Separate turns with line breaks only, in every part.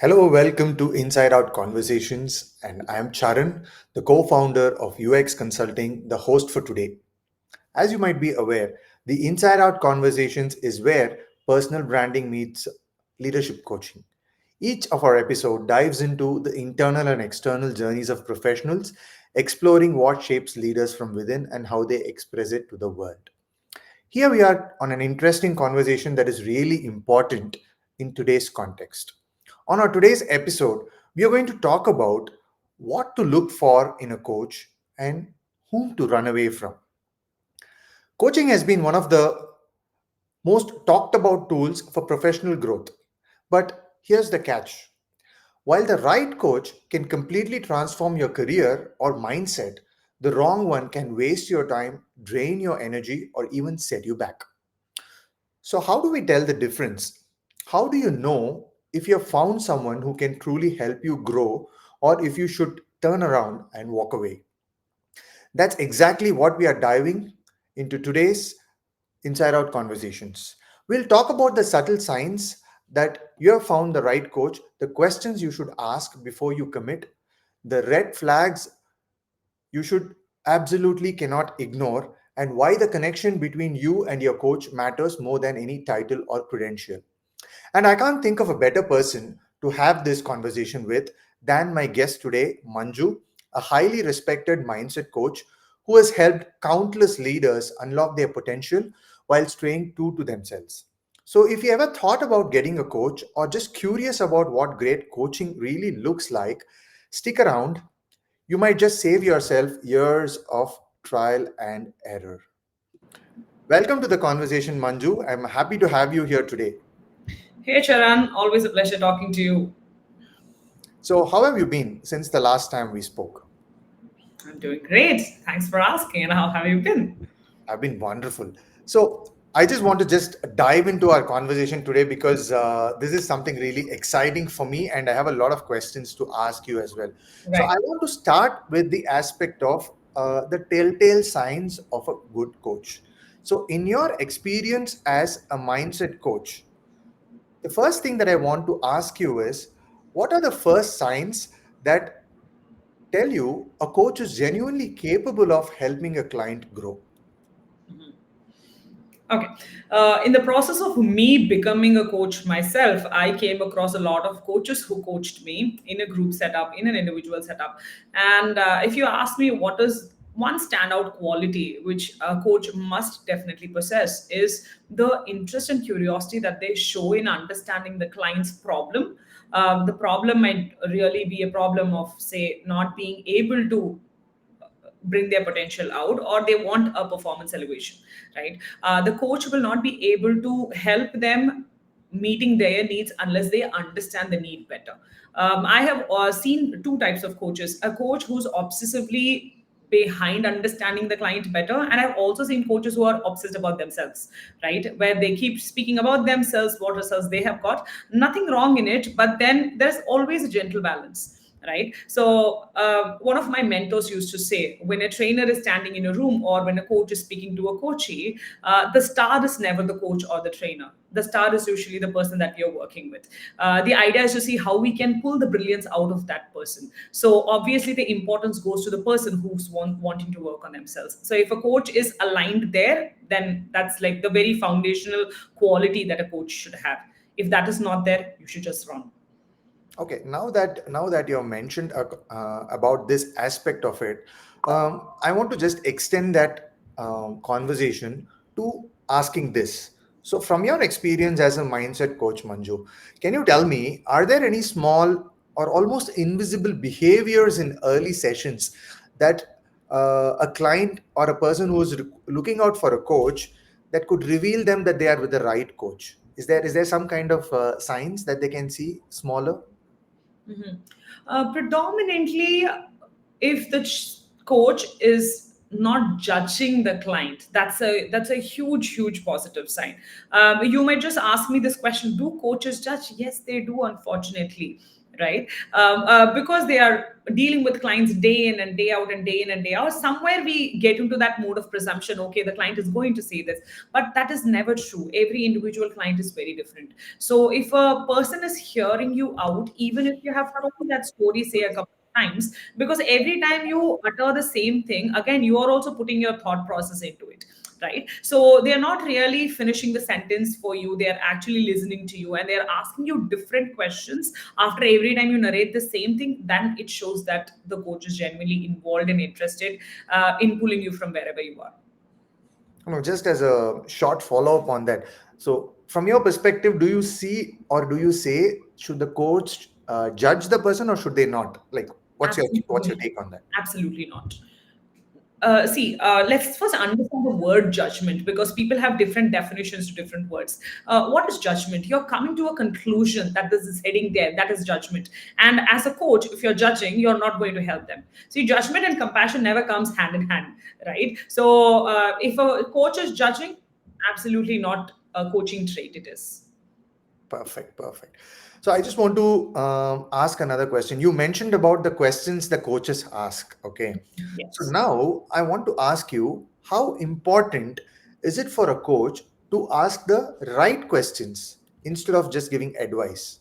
Hello, welcome to Inside Out Conversations, and I am Charan, the co founder of UX Consulting, the host for today. As you might be aware, the Inside Out Conversations is where personal branding meets leadership coaching. Each of our episode dives into the internal and external journeys of professionals, exploring what shapes leaders from within and how they express it to the world. Here we are on an interesting conversation that is really important in today's context. On our today's episode, we are going to talk about what to look for in a coach and whom to run away from. Coaching has been one of the most talked about tools for professional growth. But here's the catch. While the right coach can completely transform your career or mindset, the wrong one can waste your time, drain your energy, or even set you back. So, how do we tell the difference? How do you know if you have found someone who can truly help you grow or if you should turn around and walk away? That's exactly what we are diving into today's Inside Out Conversations. We'll talk about the subtle signs that you have found the right coach, the questions you should ask before you commit, the red flags you should absolutely cannot ignore, and why the connection between you and your coach matters more than any title or credential. And I can't think of a better person to have this conversation with than my guest today, Manju, a highly respected mindset coach who has helped countless leaders unlock their potential while staying true to themselves. So, if you ever thought about getting a coach or just curious about what great coaching really looks like, stick around. You might just save yourself years of trial and error. Welcome to the conversation, Manju. I'm happy to have you here today.
Hey Charan, always a pleasure talking to you.
So, how have you been since the last time we spoke?
I'm doing great. Thanks for asking. And how have you been?
I've been wonderful. So, I just want to just dive into our conversation today because this is something really exciting for me, and I have a lot of questions to ask you as well. So, I
Right.
want to start with the aspect of the telltale signs of a good coach. So, in your experience as a mindset coach, the first thing that I want to ask you is what are the first signs that tell you a coach is genuinely capable of helping a client grow?
Okay. In the process of me becoming a coach myself, I came across a lot of coaches who coached me in a group setup, in an individual setup. And if you ask me what is one standout quality which a coach must definitely possess is the interest and curiosity that they show in understanding the client's problem. The problem might really be a problem of, say, not being able to bring their potential out, or they want a performance elevation, right? The coach will not be able to help them meeting their needs unless they understand the need better. I have seen two types of coaches: a coach who's obsessively behind understanding the client better, and I've also seen coaches who are obsessed about themselves, right, where they keep speaking about themselves, what results they have got. Nothing wrong in it, but then there's always a gentle balance, right? So one of my mentors used to say, when a trainer is standing in a room or when a coach is speaking to a coachee, the star is never the coach or the trainer. The star is usually the person that you're working with. The idea is to see how we can pull the brilliance out of that person. So obviously the importance goes to the person who's wanting to work on themselves. So if a coach is aligned there, then that's like the very foundational quality that a coach should have. If that is not there, you should just run.
Okay, now that you have mentioned about this aspect of it, I want to just extend that conversation to asking this. So, from your experience as a mindset coach, Manju, can you tell me, are there any small or almost invisible behaviors in early sessions that a client or a person who is looking out for a coach that could reveal them that they are with the right coach? Is there some kind of signs that they can see smaller?
Mhm. Predominantly, if the coach is not judging the client, that's a huge positive sign. You might just ask me this question: do coaches judge? Yes, they do, unfortunately. right? Because they are dealing with clients day in and day out and day in and day out. Somewhere we get into that mode of presumption, okay, the client is going to say this, but that is never true. Every individual client is very different. So if a person is hearing you out, even if you have told that story, say a couple of times, because every time you utter the same thing, again, you are also putting your thought process into it, right? So they're not really finishing the sentence for you, they're actually listening to you, and they're asking you different questions after every time you narrate the same thing. Then it shows that the coach is genuinely involved and interested in pulling you from wherever you are.
Just as a short follow up on that. So, from your perspective, do you see or do you say should the coach judge the person or should they not? Like, what's your
Absolutely,
take on that?
absolutely not. Let's first understand the word judgment, because people have different definitions to different words. What is judgment? You're coming to a conclusion that this is heading there. That is judgment. And as a coach, if you're judging, you're not going to help them. See, judgment and compassion never comes hand in hand, right? So if a coach is judging, absolutely not a coaching trait. It is.
Perfect, perfect. So I just want to ask another question. You mentioned about the questions the coaches ask. Okay. So
Yes.
now I want to ask you, how important is it for a coach to ask the right questions instead of just giving advice?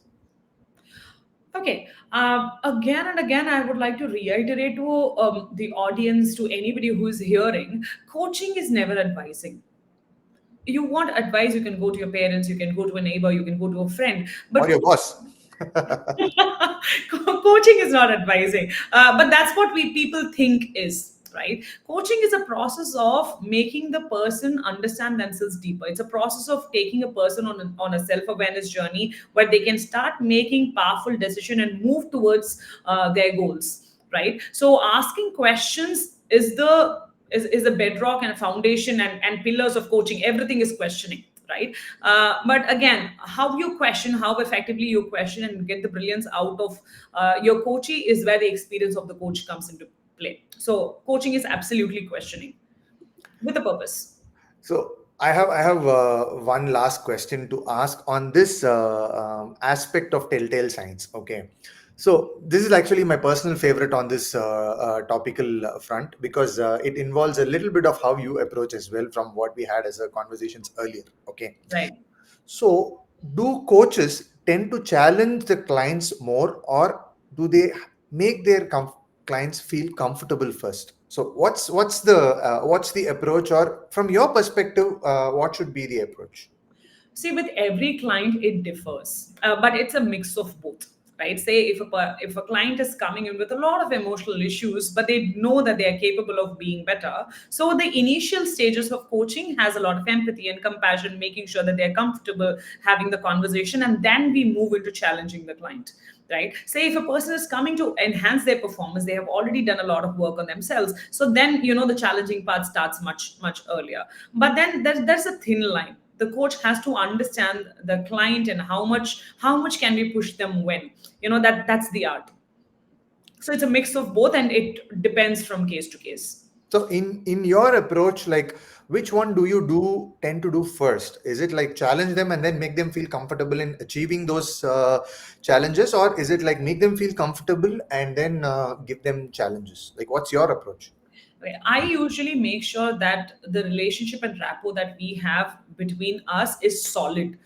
Okay. Again and again, I would like to reiterate to the audience, to anybody who is hearing, coaching is never advising. You want advice, you can go to your parents, you can go to a neighbor, you can go to a friend.
Or
But
your boss?
coaching is not advising, but that's what we people think is right. Coaching is a process of making the person understand themselves deeper. It's a process of taking a person on a self-awareness journey where they can start making powerful decision and move towards their goals, right? So asking questions is the bedrock and foundation and pillars of coaching. Everything is questioning, right? But again, how you question, how effectively you question and get the brilliance out of your coachee is where the experience of the coach comes into play. So coaching is absolutely questioning with a purpose.
So I have one last question to ask on this aspect of telltale signs. Okay, so this is actually my personal favorite on this topical front because it involves a little bit of how you approach as well from what we had as a conversations earlier. Okay,
Right.
so do coaches tend to challenge the clients more, or do they make their clients feel comfortable first? So what's the approach, or from your perspective, what should be the approach?
See, with every client, it differs, but it's a mix of both, right? Say if a client is coming in with a lot of emotional issues, but they know that they are capable of being better. So the initial stages of coaching has a lot of empathy and compassion, making sure that they're comfortable having the conversation, and then we move into challenging the client. Right? Say if a person is coming to enhance their performance, they have already done a lot of work on themselves. So then the challenging part starts much earlier. But then there's a thin line. The coach has to understand the client and how much can we push them when. That's the art. So it's a mix of both, and it depends from case to case.
So in your approach, like, which one do you do tend to do first? Is it like challenge them and then make them feel comfortable in achieving those challenges, or is it like make them feel comfortable and then give them challenges? Like, what's your approach?
Right. I usually make sure that the relationship and rapport that we have between us is solid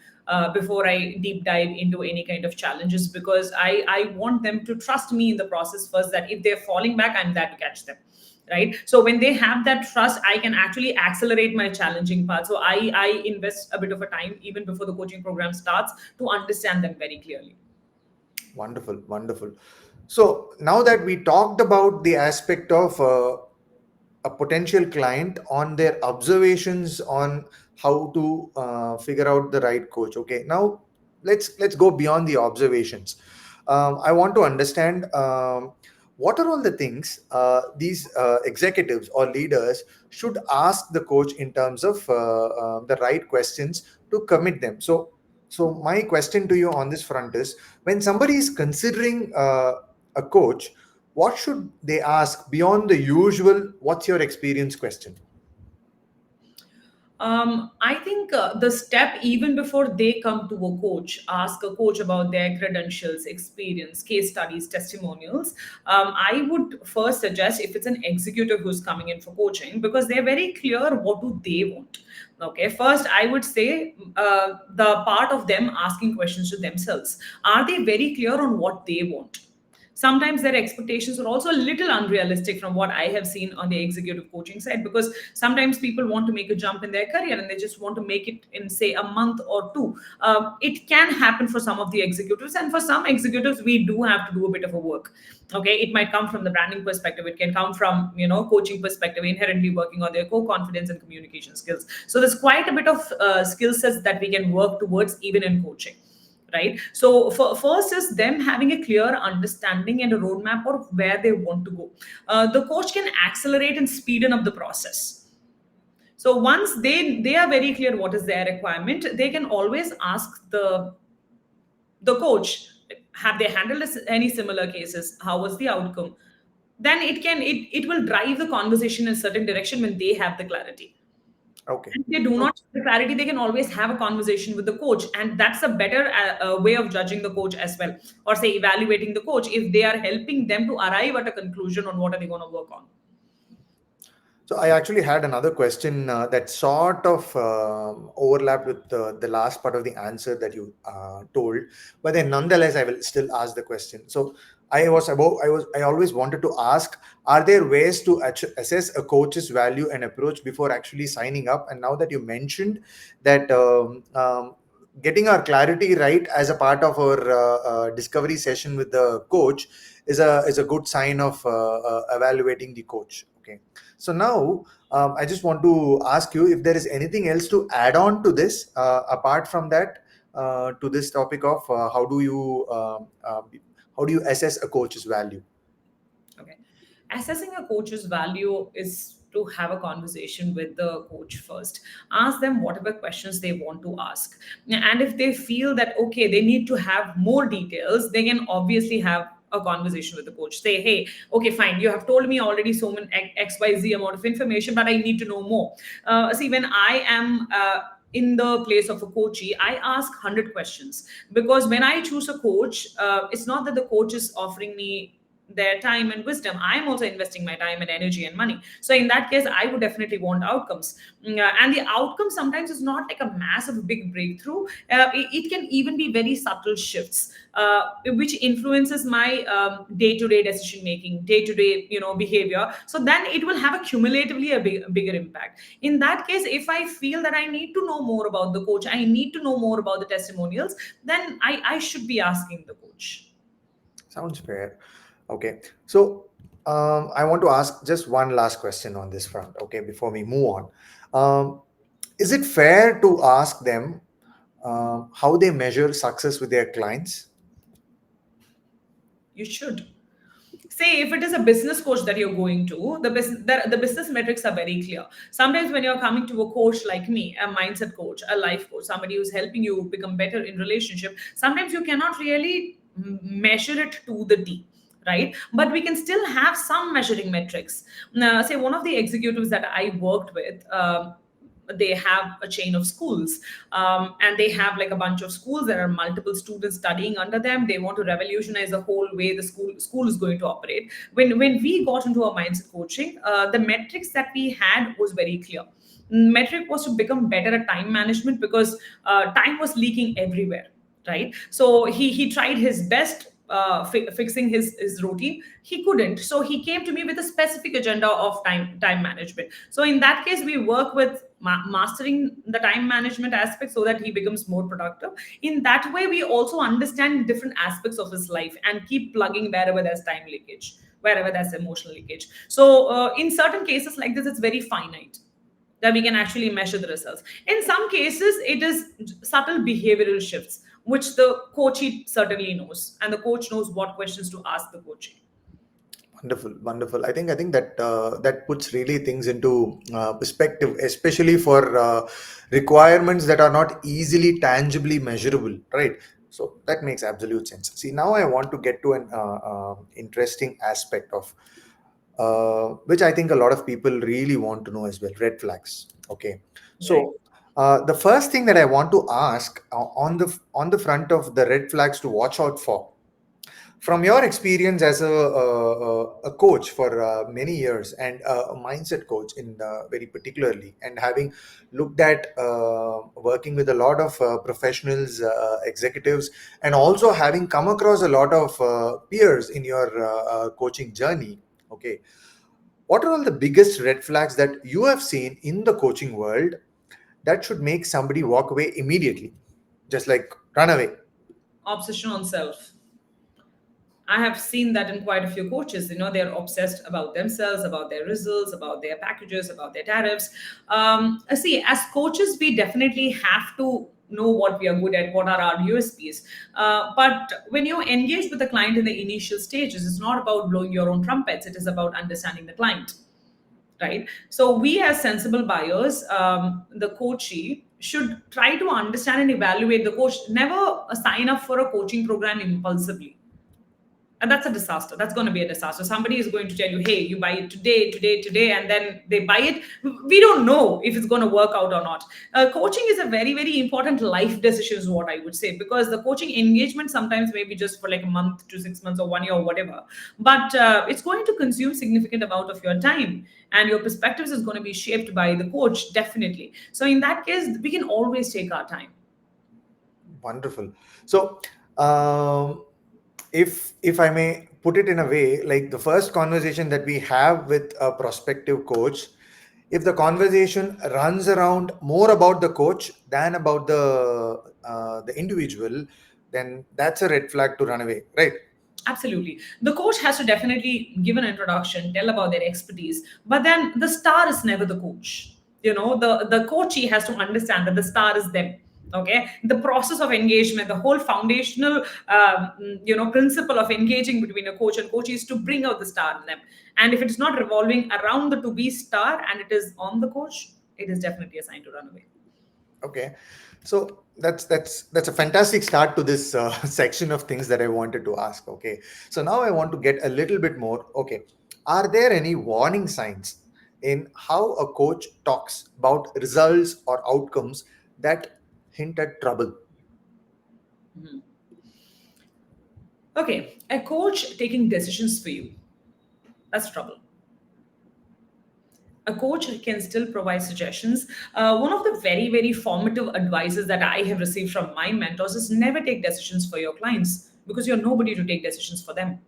before I deep dive into any kind of challenges, because I want them to trust me in the process first, that if they're falling back, I'm there to catch them. Right. So when they have that trust, I can actually accelerate my challenging part. So I invest a bit of a time even before the coaching program starts to understand them very clearly.
Wonderful, wonderful. So now that we talked about the aspect of a potential client on their observations on how to figure out the right coach. Okay, now let's go beyond the observations. I want to understand what are all the things these executives or leaders should ask the coach in terms of the right questions to commit them. So my question to you on this front is, when somebody is considering a coach, what should they ask beyond the usual "what's your experience" question?
I think the step even before they come to a coach, ask a coach about their credentials, experience, case studies, testimonials. I would first suggest if it's an executive who's coming in for coaching, because they're very clear what do they want. Okay, first I would say the part of them asking questions to themselves. Are they very clear on what they want? Sometimes their expectations are also a little unrealistic from what I have seen on the executive coaching side, because sometimes people want to make a jump in their career and they just want to make it in, say, a month or two. It can happen for some of the executives, and for some executives we do have to do a bit of a work. Okay, it might come from the branding perspective, it can come from, coaching perspective, inherently working on their core confidence and communication skills. So there's quite a bit of skill sets that we can work towards even in coaching, right? So first is them having a clear understanding and a roadmap of where they want to go. The coach can accelerate and speeden up the process. So once they are very clear what is their requirement, they can always ask the coach, have they handled any similar cases, how was the outcome? Then it will drive the conversation in a certain direction when they have the clarity.
Okay.
And if they do
So
not have the clarity, they can always have a conversation with the coach, and that's a better way of judging the coach as well, or say evaluating the coach if they are helping them to arrive at a conclusion on what are they going to work on.
So I actually had another question that sort of overlapped with the last part of the answer that you told, but then nonetheless I will still ask the question. So I always wanted to ask: are there ways to assess a coach's value and approach before actually signing up? And now that you mentioned that getting our clarity right as a part of our discovery session with the coach is a good sign of evaluating the coach. Okay. So now, I just want to ask you if there is anything else to add on to this, apart from that, to this topic of how do you assess a coach's value?
Okay. Assessing a coach's value is to have a conversation with the coach first. Ask them whatever questions they want to ask. And if they feel that, okay, they need to have more details, they can obviously have a conversation with the coach. Say, hey, okay, fine, you have told me already so many XYZ amount of information, but I need to know more. See, when I am in the place of a coachee, I ask 100 questions, because when I choose a coach, it's not that the coach is offering me their time and wisdom. I'm also investing my time and energy and money. So in that case, I would definitely want outcomes. And the outcome sometimes is not like a massive big breakthrough. It can even be very subtle shifts, which influences my day-to-day decision making, day-to-day behavior. So then it will have a cumulatively a bigger impact. In that case, if I feel that I need to know more about the coach, I need to know more about the testimonials, then I should be asking the coach.
Sounds fair. Okay. So I want to ask just one last question on this front. Okay, before we move on, is it fair to ask them how they measure success with their clients?
You should. Say if it is a business coach that you're going to, the business metrics are very clear. Sometimes when you're coming to a coach like me, a mindset coach, a life coach, somebody who's helping you become better in relationship, sometimes you cannot really measure it to the D, right? But we can still have some measuring metrics. Now, say one of the executives that I worked with, they have a chain of schools, and they have like a bunch of schools. There are multiple students studying under them. They want to revolutionize the whole way the school is going to operate. When we got into our mindset coaching, the metrics that we had was very clear. Metric was to become better at time management, because time was leaking everywhere, right? So he tried his best fixing his routine. He couldn't, so he came to me with a specific agenda of time management. So in that case, we work with mastering the time management aspect so that he becomes more productive. In that way, we also understand different aspects of his life and keep plugging wherever there's time leakage, wherever there's emotional leakage. So in certain cases like this, it's very finite that we can actually measure the results. In some cases, it is subtle behavioral shifts, which the coachee certainly knows, and the coach knows what questions to ask the coachee.
Wonderful, wonderful. I think that that puts really things into perspective, especially for requirements that are not easily tangibly measurable, right? So that makes absolute sense. See, now I want to get to an interesting aspect of which I think a lot of people really want to know as well. Red flags. Okay,
Right.
so the first thing that I want to ask on the front of the red flags to watch out for, from your experience as a coach for many years and a mindset coach in very particularly, and having looked at working with a lot of professionals, executives, and also having come across a lot of peers in your coaching journey. Okay, what are all the biggest red flags that you have seen in the coaching world that should make somebody walk away immediately, just like run away?
Obsession on self. I have seen that in quite a few coaches. They're obsessed about themselves, about their results, about their packages, about their tariffs. See, as coaches, we definitely have to know what we are good at, what are our USPs. But when you engage with the client in the initial stages, it's not about blowing your own trumpets. It is about understanding the client, right? So we as sensible buyers, the coachee should try to understand and evaluate the coach. Never sign up for a coaching program impulsively, and that's a disaster. That's going to be a disaster. Somebody is going to tell you, hey, you buy it today, today, today, and then they buy it. We don't know if it's going to work out or not. Coaching is a very, very important life decision, is what I would say, because the coaching engagement sometimes may be just for like a month to 6 months or 1 year or whatever, but it's going to consume significant amount of your time, and your perspectives is going to be shaped by the coach, definitely. So in that case, we can always take our time.
Wonderful. So, um, if I may put it in a way, like the first conversation that we have with a prospective coach, if the conversation runs around more about the coach than about the individual, then that's a red flag to run away, right?
Absolutely. The coach has to definitely give an introduction, tell about their expertise, but then the star is never the coach. The coachee has to understand that the star is them. Okay, the process of engagement, the whole foundational, principle of engaging between a coach and coachee is to bring out the star in them. And if it's not revolving around the to be star and it is on the coach, it is definitely a sign to run away.
Okay, so that's a fantastic start to this section of things that I wanted to ask. Okay, so now I want to get a little bit more. Okay, are there any warning signs in how a coach talks about results or outcomes that hint at trouble?
Okay, a coach taking decisions for you, that's trouble. A coach can still provide suggestions. One of the very, very formative advices that I have received from my mentors is never take decisions for your clients, because you're nobody to take decisions for them.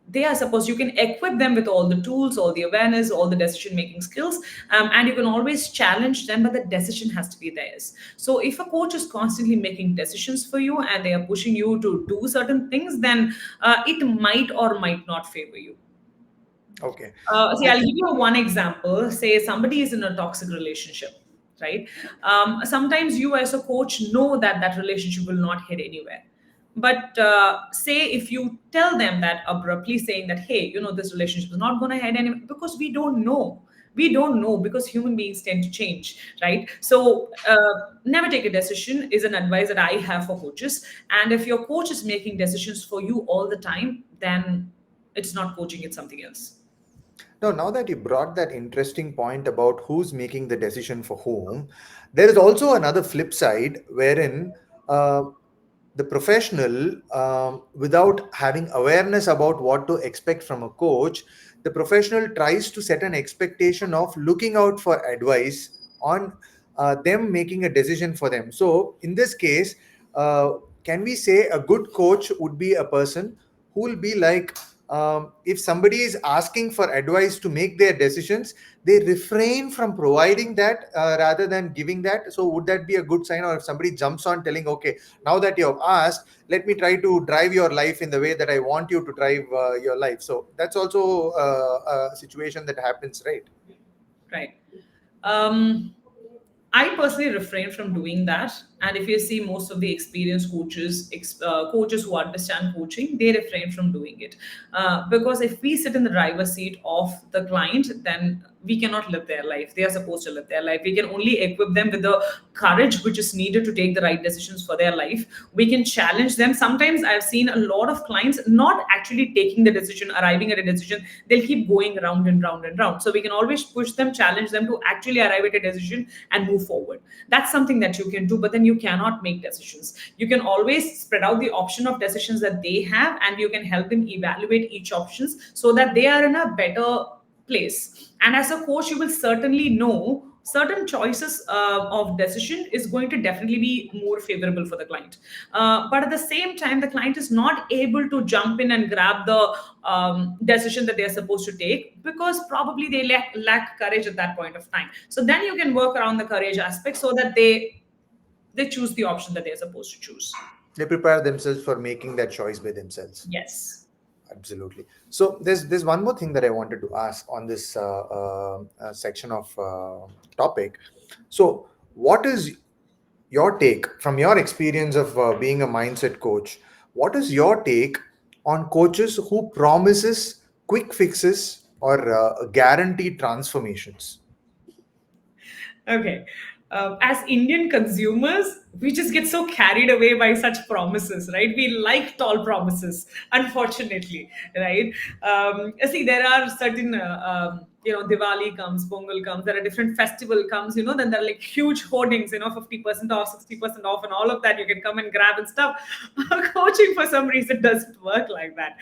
They are supposed, you can equip them with all the tools, all the awareness, all the decision making skills, and you can always challenge them, but the decision has to be theirs. So if a coach is constantly making decisions for you and they are pushing you to do certain things, then it might or might not favor you.
Okay,
See,
I
I'll give
think
you one example. Say somebody is in a toxic relationship, right? Sometimes you, as a coach, know that that relationship will not head anywhere. But say if you tell them that abruptly, saying that, hey, this relationship is not going to head anywhere, because we don't know. We don't know, because human beings tend to change, right? So, never take a decision is an advice that I have for coaches. And if your coach is making decisions for you all the time, then it's not coaching, it's something else.
no, now that you brought that interesting point about who's making the decision for whom, there is also another flip side wherein uh, the professional, without having awareness about what to expect from a coach, the professional tries to set an expectation of looking out for advice on them making a decision for them. So in this case, uh, can we say a good coach would be a person who will be like, if somebody is asking for advice to make their decisions, they refrain from providing that rather than giving that. So would that be a good sign? Or if somebody jumps on telling, okay, now that you have asked, let me try to drive your life in the way that I want you to drive your life. So that's also a situation that happens, right?
Right. Um, I personally refrain from doing that. And if you see most of the experienced coaches, coaches who understand coaching, they refrain from doing it. Because if we sit in the driver's seat of the client, then we cannot live their life. They are supposed to live their life. We can only equip them with the courage which is needed to take the right decisions for their life. We can challenge them. Sometimes I've seen a lot of clients not actually taking the decision, arriving at a decision. They'll keep going round and round and round. So we can always push them, challenge them to actually arrive at a decision and move forward. That's something that you can do, but then you cannot make decisions. You can always spread out the option of decisions that they have, and you can help them evaluate each options so that they are in a better place. And as a coach, you will certainly know certain choices of decision is going to definitely be more favorable for the client. But at the same time, the client is not able to jump in and grab the decision that they're supposed to take because probably they lack courage at that point of time. So then you can work around the courage aspect so that they choose the option that they're supposed to choose.
They prepare themselves for making that choice by themselves.
Yes.
Absolutely. So there's one more thing that I wanted to ask on this section of topic. So what is your take from your experience of being a mindset coach? What is your take on coaches who promises quick fixes or guaranteed transformations?
Okay. As Indian consumers, we just get so carried away by such promises, right? We like tall promises, unfortunately, right? See, there are certain, Diwali comes, Pongal comes, there are different festival comes, then there are like huge hoardings, 50% off, 60% off, and all of that you can come and grab and stuff. Coaching, for some reason, doesn't work like that.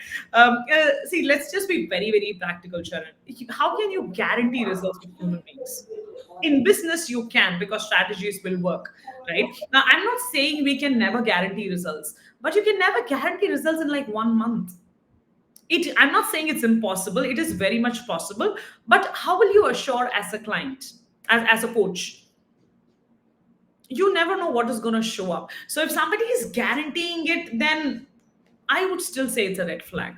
See, let's just be very, very practical, Sharon. How can you guarantee results with human beings? In business you can, because strategies will work, right? Now I'm not saying we can never guarantee results, but you can never guarantee results in like 1 month. I'm not saying it's impossible, it is very much possible, but how will you assure as a client, as a coach? You never know what is going to show up. So if somebody is guaranteeing it, then I would still say it's a red flag.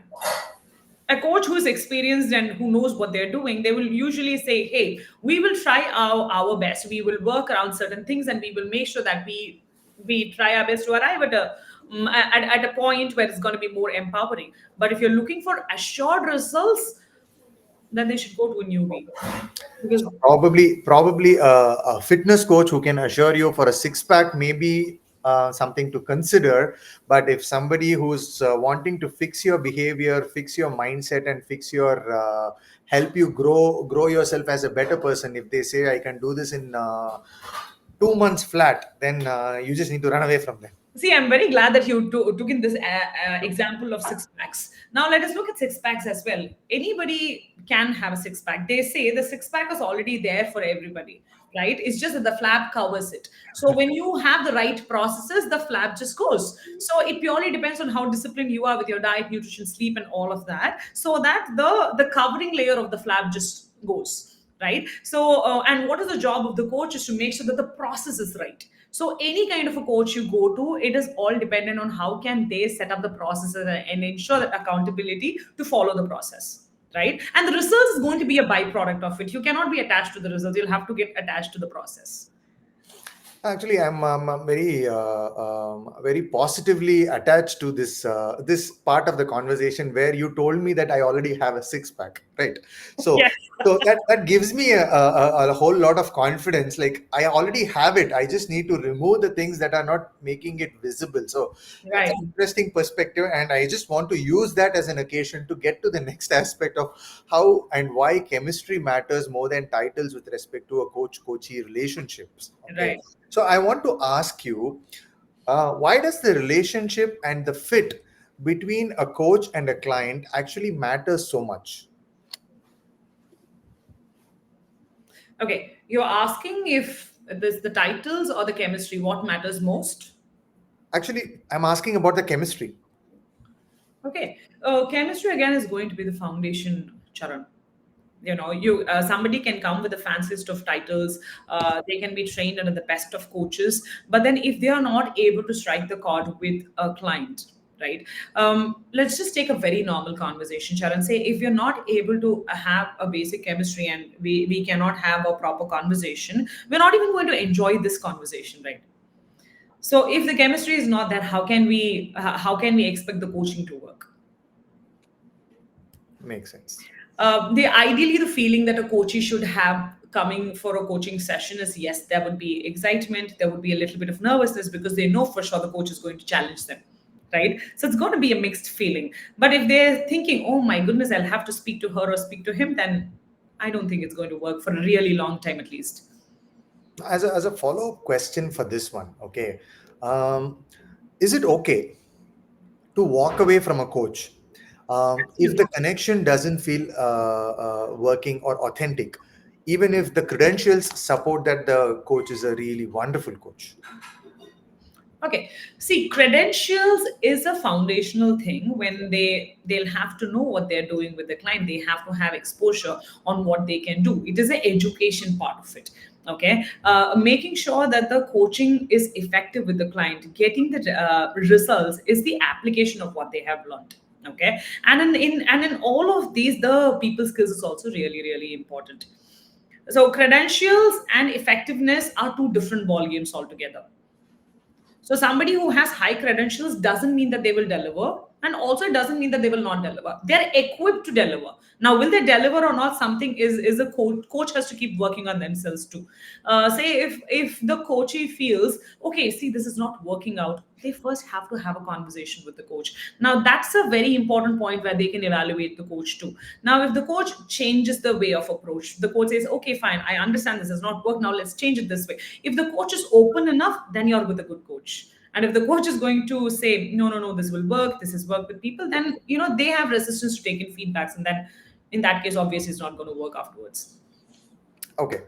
A coach who's experienced and who knows what they're doing, they will usually say, hey, we will try our best, we will work around certain things, and we will make sure that we try our best to arrive at at a point where it's going to be more empowering. But if you're looking for assured results, then they should go to a newbie, because
So probably a fitness coach who can assure you for a six pack maybe something to consider. But if somebody who's wanting to fix your behavior, fix your mindset, and fix your help you grow yourself as a better person, if they say I can do this in 2 months flat, then you just need to run away from them.
see, I'm very glad that you took in this example of six packs. Now, let us look at six packs as well. Anybody can have a six pack. They say the six pack is already there for everybody, right? It's just that the flap covers it. So, when you have the right processes, the flap just goes. So, it purely depends on how disciplined you are with your diet, nutrition, sleep, and all of that, so that the covering layer of the flap just goes. Right. So, and what is the job of the coach is to make sure that the process is right. So any kind of a coach you go to, it is all dependent on how can they set up the processes and ensure that accountability to follow the process, right? And the result is going to be a byproduct of it. You cannot be attached to the result. You'll have to get attached to the process.
Actually, I'm very positively attached to this part of the conversation where you told me that I already have a six pack, right? So
Yes,
that gives me a whole lot of confidence. Like I already have it. I just need to remove the things that are not making it visible. So that's
right,
an interesting perspective, and I just want to use that as an occasion to get to the next aspect of how and why chemistry matters more than titles with respect to a coach-coachee relationships. Okay.
right.
So I want to ask you, why does the relationship and the fit between a coach and a client actually matter so much?
Okay, you're asking if this the titles or the chemistry, what matters most?
Actually, I'm asking about the chemistry.
Okay, chemistry again is going to be the foundation, Charan. You somebody can come with the fanciest of titles, they can be trained under the best of coaches, but then if they are not able to strike the chord with a client, right? Let's just take a very normal conversation, Sharon. Say if you're not able to have a basic chemistry, and we cannot have a proper conversation, we're not even going to enjoy this conversation, right? So if the chemistry is not there, how can we expect the coaching to work?
Makes sense.
The ideally the feeling that a coachee should have coming for a coaching session is, yes, there would be excitement, there would be a little bit of nervousness because they know for sure the coach is going to challenge them, right? So it's going to be a mixed feeling. But if they're thinking, oh my goodness, I'll have to speak to her or speak to him, then I don't think it's going to work for a really long time at least.
As a follow-up question for this one, okay, um, is it okay to walk away from a coach if the
Absolutely.
connection doesn't feel working or authentic, even if the credentials support that the coach is a really wonderful coach?
Okay. See, credentials is a foundational thing when they'll have to know what they're doing with the client. They have to have exposure on what they can do. It is an education part of it. Okay, making sure that the coaching is effective with the client, getting the results is the application of what they have learned. Okay, and in all of these, the people skills is also really really important. So credentials and effectiveness are two different ball games altogether. So somebody who has high credentials doesn't mean that they will deliver, and also it doesn't mean that they will not deliver. They're equipped to deliver. Now, will they deliver or not? Something is a coach has to keep working on themselves too. Say if the coachee feels okay, see this is not working out, they first have to have a conversation with the coach. Now that's a very important point where they can evaluate the coach too. Now, if the coach changes the way of approach, the coach says, okay, fine, I understand this has not worked. Now let's change it this way. If the coach is open enough, then you're with a good coach. And if the coach is going to say, no, no, no, this will work, this has worked with people, then they have resistance to taking feedbacks, and then in that case, obviously, it's not going to work afterwards.
Okay,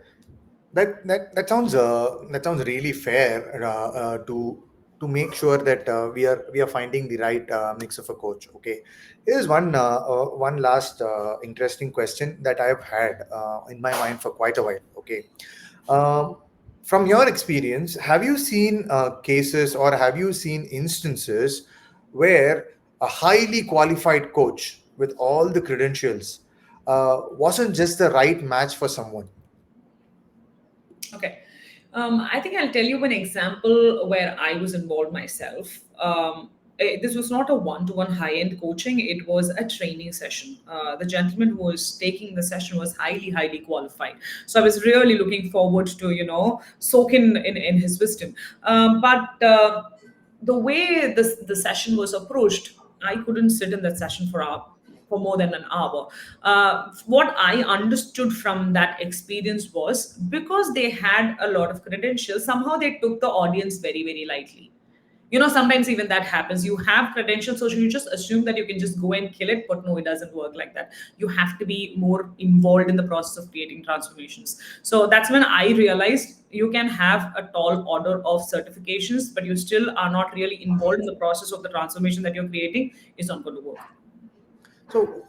that sounds really fair to make sure that we are finding the right mix of a coach. Okay, here's one last interesting question that I've had in my mind for quite a while. Okay, um, from your experience, have you seen cases or have you seen instances where a highly qualified coach with all the credentials wasn't just the right match for someone?
Okay. I think I'll tell you an example where I was involved myself. This was not a one-to-one high-end coaching. It was a training session. The gentleman who was taking the session was highly, highly qualified. So I was really looking forward to, soak in his wisdom. But the way the session was approached, I couldn't sit in that session for more than an hour. What I understood from that experience was because they had a lot of credentials, somehow they took the audience very, very lightly. Sometimes even that happens. You have credentials, so you just assume that you can just go and kill it, but no, it doesn't work like that. You have to be more involved in the process of creating transformations. So that's when I realized you can have a tall order of certifications, but you still are not really involved in the process of the transformation that you're creating, is not going to work.
So,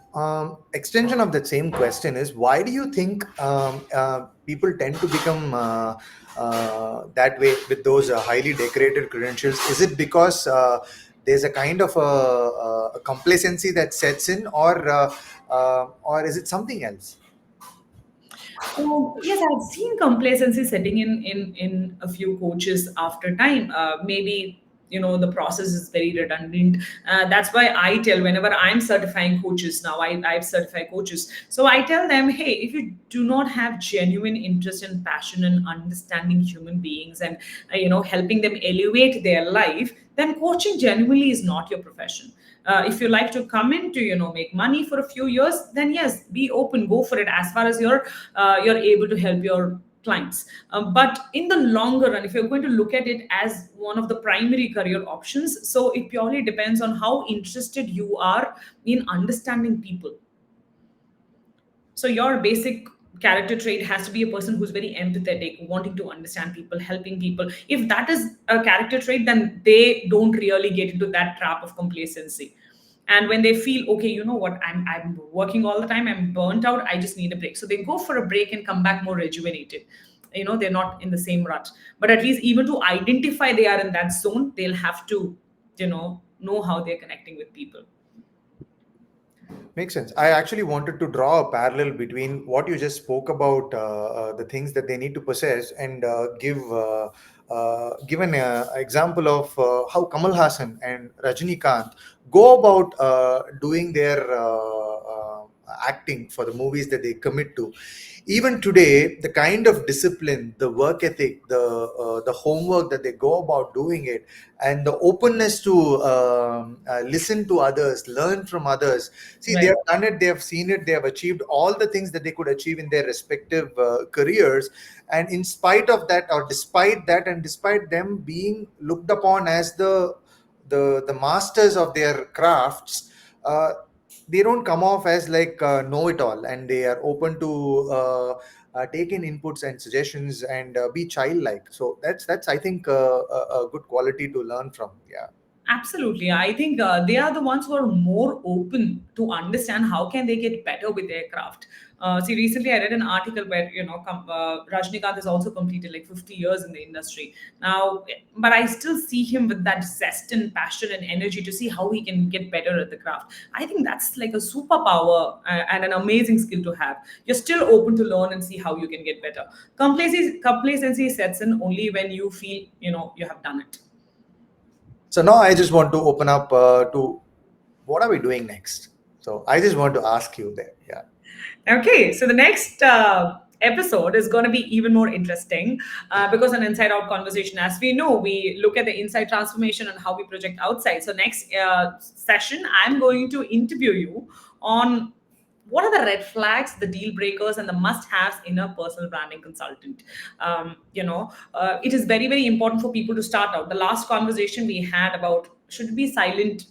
extension of that same question is, why do you think people tend to become that way with those highly decorated credentials? Is it because there's a kind of a complacency that sets in, or is it something else?
Yes, I've seen complacency setting in a few coaches after time. Maybe the process is very redundant. That's why I tell whenever I'm certifying coaches now, I've certified coaches. So I tell them, hey, if you do not have genuine interest and passion in understanding human beings and helping them elevate their life, then coaching genuinely is not your profession. If you like to come in to make money for a few years, then yes, be open, go for it as far as you're able to help your clients. But in the longer run, if you're going to look at it as one of the primary career options, so it purely depends on how interested you are in understanding people. So your basic character trait has to be a person who's very empathetic, wanting to understand people, helping people. If that is a character trait, then they don't really get into that trap of complacency. And when they feel, okay, you know what, I'm working all the time, I'm burnt out, I just need a break. So they go for a break and come back more rejuvenated. They're not in the same rut. But at least even to identify they are in that zone, they'll have to, know how they're connecting with people.
Makes sense. I actually wanted to draw a parallel between what you just spoke about, the things that they need to possess, and give given an example of how Kamal Hassan and Rajinikanth go about doing their acting for the movies that they commit to. Even today, the kind of discipline, the work ethic, the homework that they go about doing it, and the openness to listen to others, learn from others. See, they
Right.
have done it, they have seen it, they have achieved all the things that they could achieve in their respective careers, and in spite of that, or despite that, and despite them being looked upon as the masters of their crafts, they don't come off as like know it all, and they are open to take in inputs and suggestions and be childlike. So that's I think a good quality to learn from. Yeah.
Absolutely. I think they are the ones who are more open to understand how can they get better with their craft. See, recently I read an article where, Rajnikant has also completed like 50 years in the industry now, but I still see him with that zest and passion and energy to see how he can get better at the craft. I think that's like a superpower and an amazing skill to have. You're still open to learn and see how you can get better. Complacency sets in only when you feel, you have done it.
So now I just want to open up to what are we doing next. So I just want to ask you there. Yeah.
Okay, so the next episode is going to be even more interesting because an inside out conversation, as we know, we look at the inside transformation and how we project outside. So, next session, I'm going to interview you on what are the red flags, the deal breakers, and the must haves in a personal branding consultant. It is very, very important for people to start out. The last conversation we had about should it be silent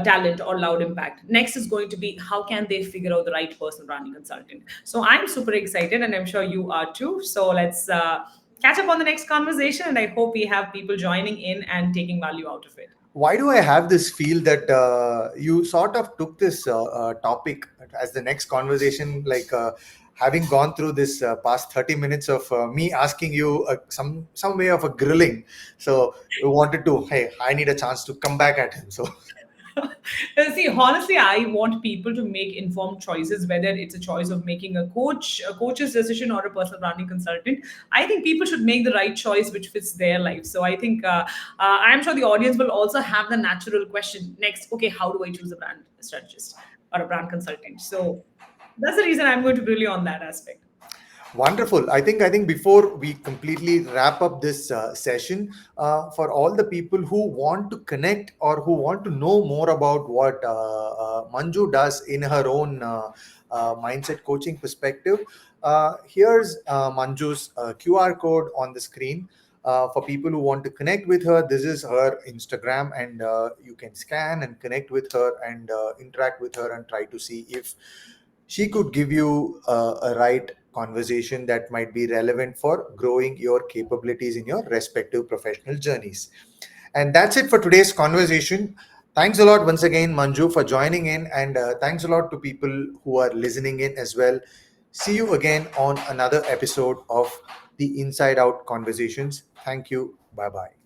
talent or loud impact. Next is going to be how can they figure out the right personal branding consultant. So I'm super excited, and I'm sure you are too. So let's catch up on the next conversation, and I hope we have people joining in and taking value out of it.
Why do I have this feel that you sort of took this topic as the next conversation, like having gone through this past 30 minutes of me asking you some way of a grilling. So you wanted to, hey, I need a chance to come back at him. So
See, honestly, I want people to make informed choices, whether it's a choice of making a coach's decision, or a personal branding consultant. I think people should make the right choice which fits their life. So I think I'm sure the audience will also have the natural question next. Okay, how do I choose a brand strategist or a brand consultant? So that's the reason I'm going to grill you on that aspect.
wonderful. I think before we completely wrap up this session, for all the people who want to connect or who want to know more about what Manju does in her own mindset coaching perspective, here's Manju's QR code on the screen. For people who want to connect with her, this is her Instagram, and you can scan and connect with her and interact with her and try to see if she could give you a right conversation that might be relevant for growing your capabilities in your respective professional journeys. And that's it for today's conversation. Thanks a lot once again, Manju, for joining in, and thanks a lot to people who are listening in as well. See you again on another episode of the Inside Out Conversations. Thank you. Bye bye.